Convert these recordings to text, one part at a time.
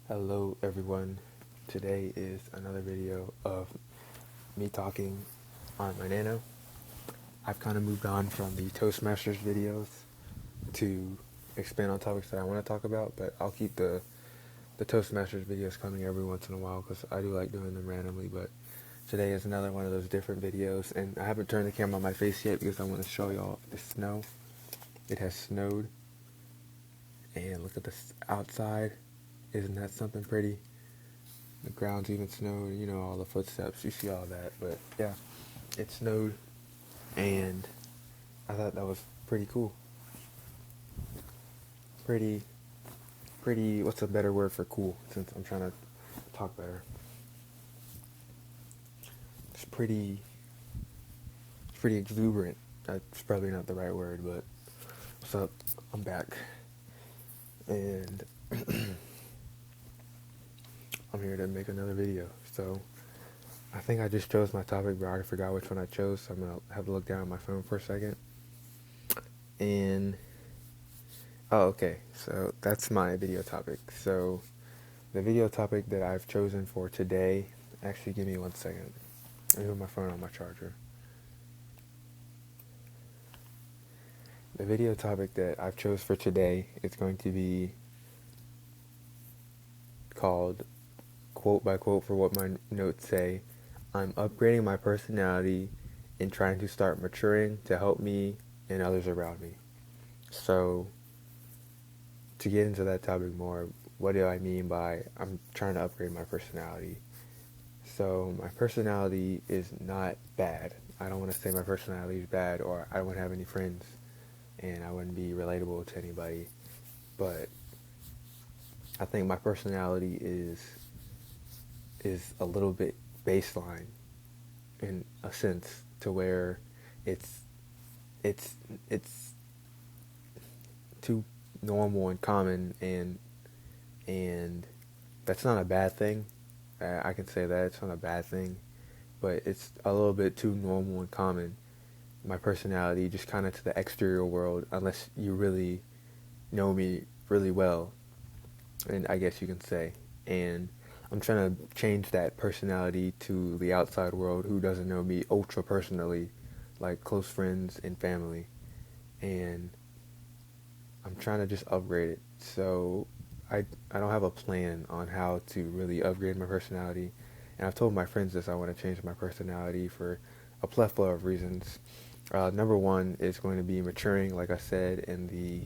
Hello everyone, today is another video of me talking on my nano. I've kind of moved on from the Toastmasters videos to expand on topics that I want to talk about, but I'll keep the Toastmasters videos coming every once in a while because I do like doing them randomly. But today is another one of those different videos, and I haven't turned the camera on my face yet because I want to show y'all the snow. It has snowed, and look at this outside. Isn't that something pretty? The ground's even snowed, all the footsteps, you see all that. But yeah, it snowed, and I thought that was pretty cool. Pretty, what's a better word for cool, since I'm trying to talk better? It's pretty exuberant. That's probably not the right word, but what's up? I'm back. And I'm here to make another video. So I think I just chose my topic, but I forgot which one I chose, so I'm going to have to look down at my phone for a second. And, okay, so that's my video topic. So the video topic that I've chosen for today, actually give me 1 second. Let me put my phone on my charger. The video topic that I've chose for today is going to be called, quote by quote for what my notes say, I'm upgrading my personality and trying to start maturing to help me and others around me. So, to get into that topic more, what do I mean by I'm trying to upgrade my personality? So, my personality is not bad. I don't want to say my personality is bad or I wouldn't have any friends and I wouldn't be relatable to anybody. But I think my personality is a little bit baseline in a sense, to where it's too normal and common, and that's not a bad thing. I can say that it's not a bad thing, but it's a little bit too normal and common. My personality, just kind of to the exterior world, unless you really know me really well, and I guess you can say. And I'm trying to change that personality to the outside world who doesn't know me ultra personally, like close friends and family. And I'm trying to just upgrade it. So I don't have a plan on how to really upgrade my personality. And I've told my friends this, I want to change my personality for a plethora of reasons. Number one is going to be maturing, like I said in the,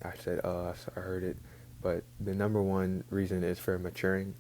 I heard it, but the number one reason is for maturing.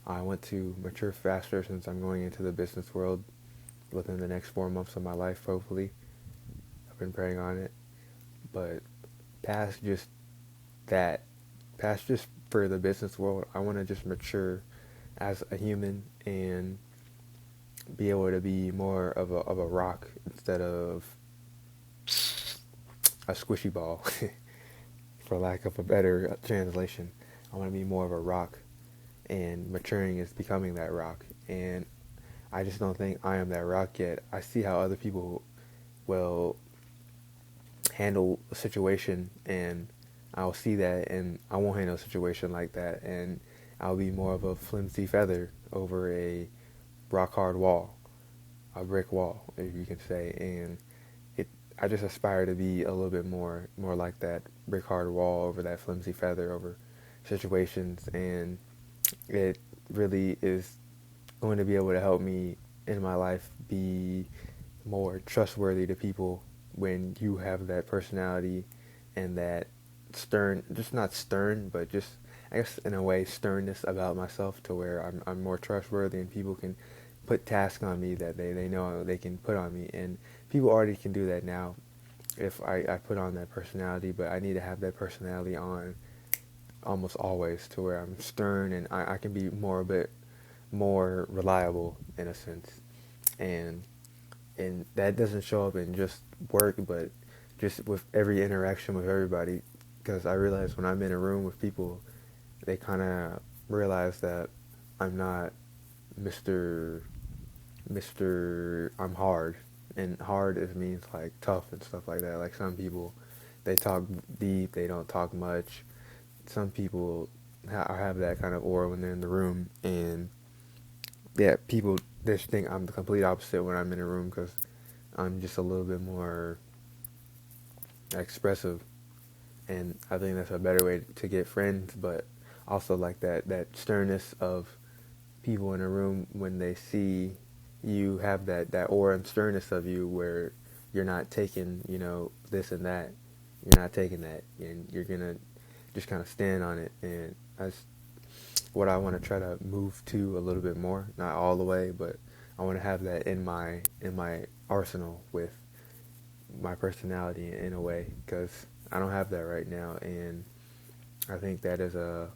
I want to mature faster since I'm going into the business world within the next 4 months of my life, hopefully. I've been praying on it. But past just that, past just for the business world, I want to just mature as a human and be able to be more of a rock instead of a squishy ball, for lack of a better translation. I want to be more of a rock, and maturing is becoming that rock. And I just don't think I am that rock yet. I see how other people will handle a situation, and I'll see that, and I won't handle a situation like that, and I'll be more of a flimsy feather over a rock hard wall, a brick wall, if you can say. And I just aspire to be a little bit more like that brick hard wall over that flimsy feather over situations, and it really is going to be able to help me in my life be more trustworthy to people when you have that personality and that stern, just not stern, but just, I guess in a way, sternness about myself, to where I'm more trustworthy and people can put tasks on me that they know they can put on me. And people already can do that now if I put on that personality, but I need to have that personality on almost always, to where I'm stern and I can be a bit more reliable in a sense. And that doesn't show up in just work, but just with every interaction with everybody, because I realize when I'm in a room with people, they kind of realize that I'm not Mr. I'm hard, and hard means like tough and stuff like that. Like some people, they talk deep, they don't talk much. Some people I have that kind of aura when they're in the room, and yeah, people just think I'm the complete opposite when I'm in a room because I'm just a little bit more expressive, and I think that's a better way to get friends. But also like that sternness of people in a room when they see you have that aura and sternness of you where you're not taking this and that, you're not taking that, and you're gonna just kind of stand on it, and that's what I want to try to move to a little bit more, not all the way, but I want to have that in my arsenal with my personality in a way, because I don't have that right now, and I think there's a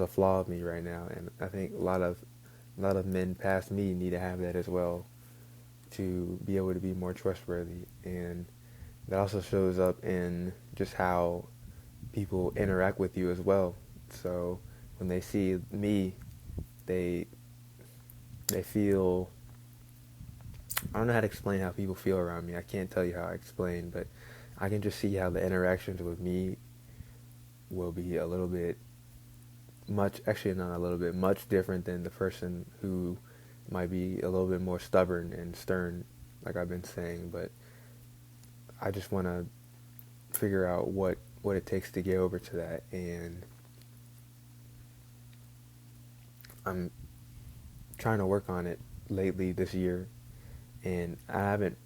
flaw of me right now, and I think a lot of men past me need to have that as well to be able to be more trustworthy, and that also shows up in just how people interact with you as well. So when they see me, they they feel, I don't know how to explain how people feel around me. I can't tell you how I explain, but I can just see how the interactions with me will be a little bit much, actually not a little bit, much different than the person who might be a little bit more stubborn and stern, like I've been saying. But I just want to figure out what it takes to get over to that, and I'm trying to work on it lately this year, and I haven't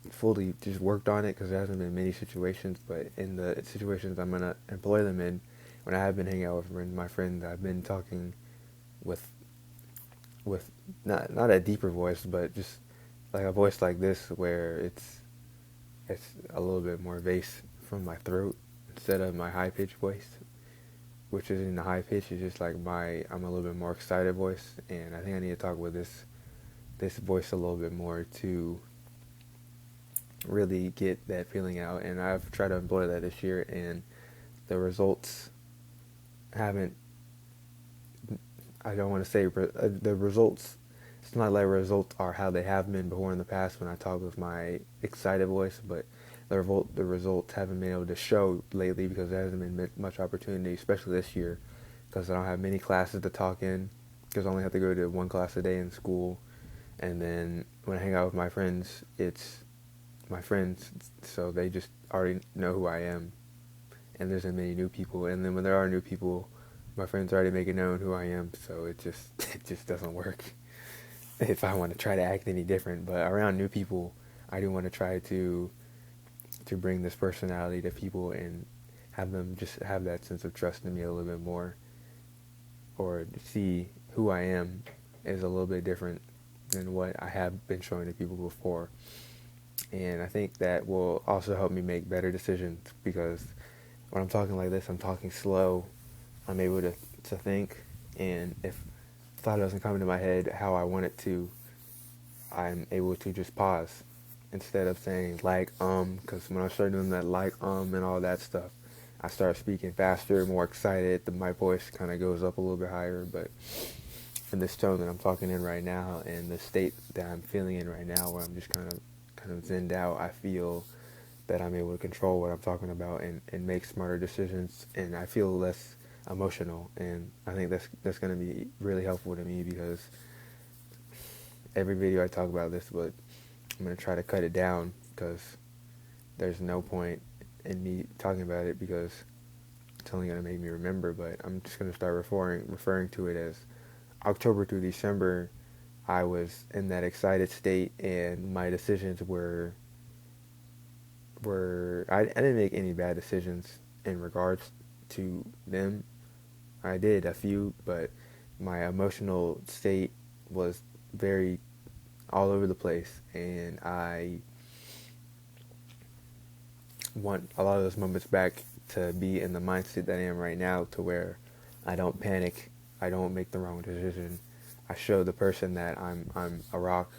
fully just worked on it because there hasn't been many situations, but in the situations I'm going to employ them in, when I have been hanging out with my friends, I've been talking with with not a deeper voice, but just like a voice like this where it's a little bit more bass from my throat instead of my high pitched voice, which isn't the high pitch. It's just like I'm a little bit more excited voice, and I think I need to talk with this voice a little bit more to really get that feeling out. And I've tried to employ that this year, and the results haven't. I don't want to say the results. It's not like results are how they have been before in the past when I talk with my excited voice, but the results haven't been able to show lately because there hasn't been much opportunity, especially this year, because I don't have many classes to talk in, because I only have to go to one class a day in school, and then when I hang out with my friends, it's my friends, so they just already know who I am, and there's many new people, and then when there are new people, my friends already make it known who I am, so it just doesn't work if I want to try to act any different. But around new people, I do want to try to bring this personality to people and have them just have that sense of trust in me a little bit more, or see who I am is a little bit different than what I have been showing to people before. And I think that will also help me make better decisions, because when I'm talking like this, I'm talking slow. I'm able to think, and if thought doesn't come into my head how I want it to, I'm able to just pause instead of saying because when I start doing that and all that stuff, I start speaking faster, more excited. My voice kind of goes up a little bit higher, but in this tone that I'm talking in right now, and the state that I'm feeling in right now, where I'm just kind of zenned out, I feel that I'm able to control what I'm talking about and make smarter decisions, and I feel less emotional, and I think that's going to be really helpful to me, because every video I talk about this, but I'm going to try to cut it down, because there's no point in me talking about it, because it's only going to make me remember. But I'm just going to start referring to it as October through December. I was in that excited state, and my decisions were I didn't make any bad decisions in regards to them. I did a few, but my emotional state was very all over the place, and I want a lot of those moments back to be in the mindset that I am right now, to where I don't panic, I don't make the wrong decision. I show the person that I'm a rock.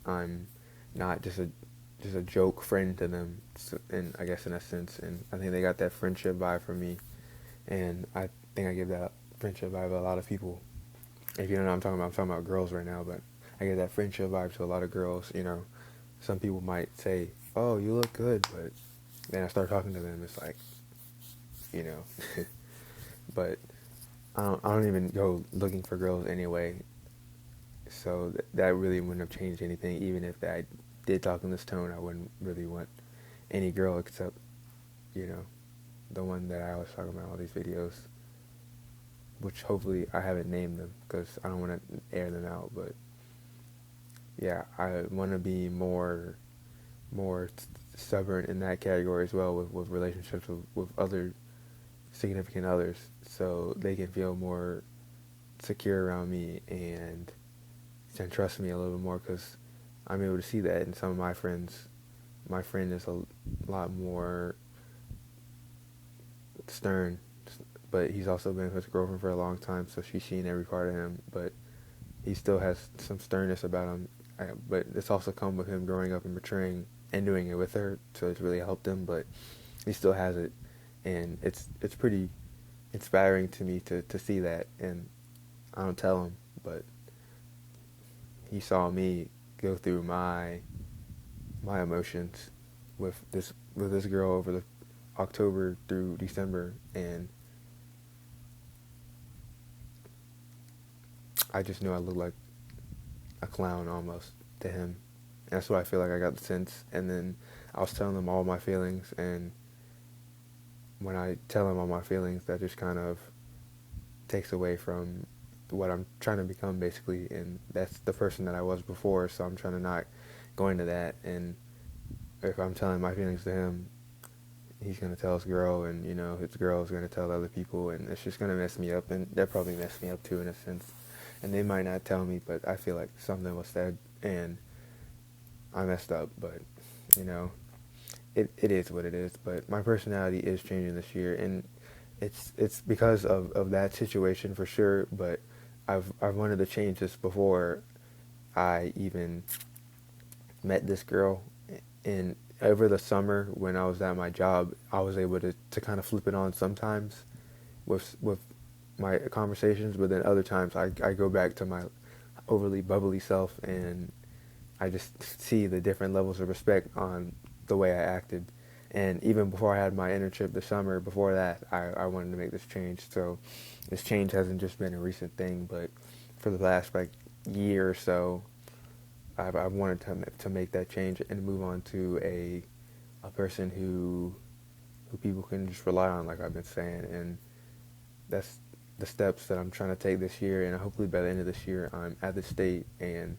I'm not just a joke friend to them, and I guess in a sense, and I think they got that friendship vibe from me, and I think I give that friendship vibe to a lot of people. If you don't know what I'm talking about girls right now, but I get that friendship vibe to a lot of girls. Some people might say, "Oh, you look good," but then I start talking to them, it's like, you know, but I don't even go looking for girls anyway, so that really wouldn't have changed anything. Even if I did talk in this tone, I wouldn't really want any girl except, you know, the one that I always talk about in all these videos, which hopefully I haven't named them because I don't want to air them out. But yeah, I want to be more stubborn in that category as well with relationships with other significant others, so they can feel more secure around me and can trust me a little bit more because I'm able to see that in some of my friends. My friend is a lot more stern, but he's also been with his girlfriend for a long time, so she's seen every part of him, but he still has some sternness about him. But it's also come with him growing up and maturing and doing it with her, so it's really helped him, but he still has it, and it's pretty inspiring to me to see that, and I don't tell him, but he saw me go through my emotions with this girl over the October through December, and I just knew I looked like a clown almost to him. And that's what I feel like I got the sense. And then I was telling him all my feelings, and when I tell him all my feelings, that just kind of takes away from what I'm trying to become basically, and that's the person that I was before, so I'm trying to not go into that. And if I'm telling my feelings to him, he's going to tell his girl, and his girl is going to tell other people, and it's just going to mess me up, and that probably messed me up too in a sense. And they might not tell me, but I feel like something was said and I messed up, but it is what it is. But my personality is changing this year, and it's because of that situation for sure, but I've wanted to change this before I even met this girl. And over the summer when I was at my job, I was able to kind of flip it on sometimes with my conversations, but then other times I go back to my overly bubbly self, and I just see the different levels of respect on the way I acted. And even before I had my internship this summer, before that, I wanted to make this change. So this change hasn't just been a recent thing, but for the last year or so, I've wanted to make that change and move on to a person who people can just rely on, like I've been saying. And that's the steps that I'm trying to take this year, and hopefully by the end of this year I'm at the state, and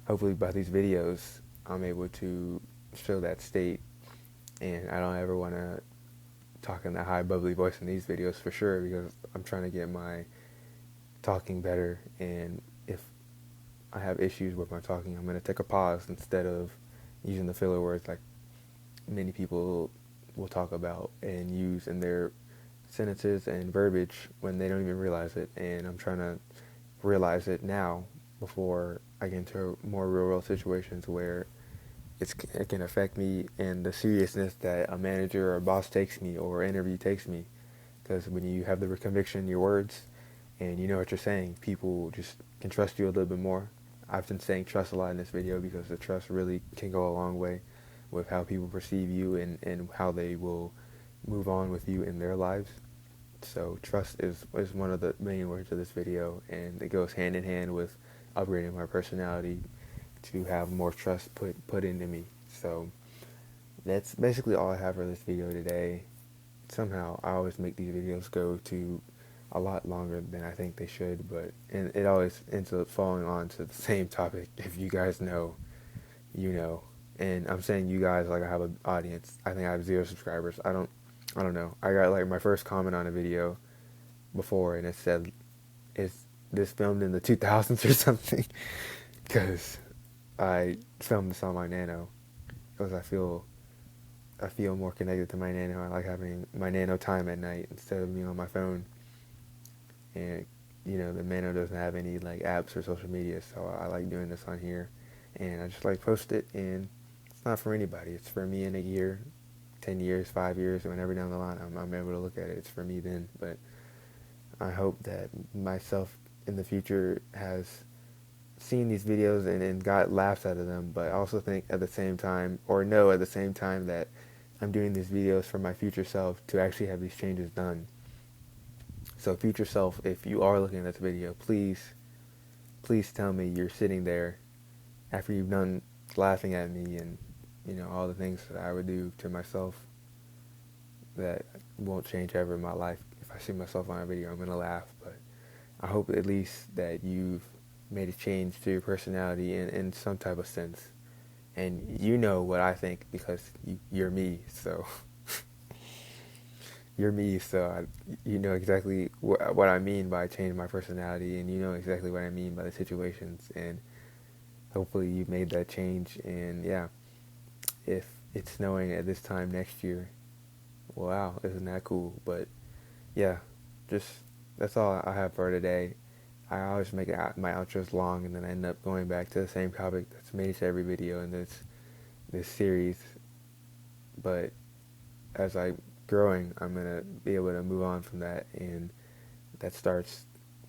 hopefully by these videos I'm able to show that state. And I don't ever want to talk in that high bubbly voice in these videos for sure, because I'm trying to get my talking better, and if I have issues with my talking, I'm going to take a pause instead of using the filler words like many people will talk about and use in their sentences and verbiage when they don't even realize it. And I'm trying to realize it now before I get into more real world situations where it can affect me and the seriousness that a manager or a boss takes me or an interview takes me. Because when you have the conviction in your words and you know what you're saying, people just can trust you a little bit more. I've been saying trust a lot in this video because the trust really can go a long way with how people perceive you and how they will move on with you in their lives. So trust is one of the main words of this video, and it goes hand in hand with upgrading my personality to have more trust put into me. So that's basically all I have for this video today. Somehow I always make these videos go to a lot longer than I think they should, but and it always ends up falling on to the same topic. If you guys know, you know. And I'm saying you guys like I have an audience. I think I have 0 subscribers. I don't know. I got like my first comment on a video before, and it said, "Is this filmed in the 2000s or something?" Because I filmed this on my Nano because I feel more connected to my Nano. I like having my Nano time at night instead of being on my phone. And the Nano doesn't have any like apps or social media, so I like doing this on here. And I just like post it, and it's not for anybody. It's for me in a year, 10 years, 5 years, whenever down the line I'm able to look at it. It's for me then. But I hope that myself in the future has seen these videos and got laughs out of them, but I also think at the same time, or know at the same time, that I'm doing these videos for my future self to actually have these changes done. So future self, if you are looking at this video, please tell me you're sitting there after you've done laughing at me and, all the things that I would do to myself that won't change ever in my life. If I see myself on a video, I'm going to laugh, but I hope at least that you've made a change to your personality in some type of sense. And you know what I think because you're me, so you're me, so you know exactly what I mean by changing my personality, and you know exactly what I mean by the situations, and hopefully you've made that change. And yeah, if it's snowing at this time next year, wow, isn't that cool? But yeah, just that's all I have for today. I always make my outros long, and then I end up going back to the same topic that's made to every video in this series. But as I'm growing, I'm gonna be able to move on from that, and that starts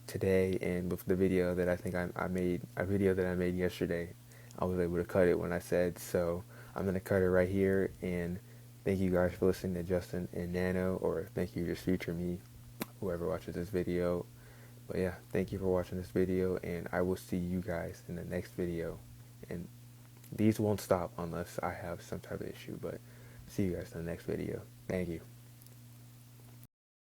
today. And with the video that I think I made, a video that I made yesterday, I was able to cut it when I said so. I'm gonna cut it right here, and thank you guys for listening to Justin and Nano, or thank you just future me, whoever watches this video. But yeah, thank you for watching this video, and I will see you guys in the next video. And these won't stop unless I have some type of issue, but see you guys in the next video. Thank you.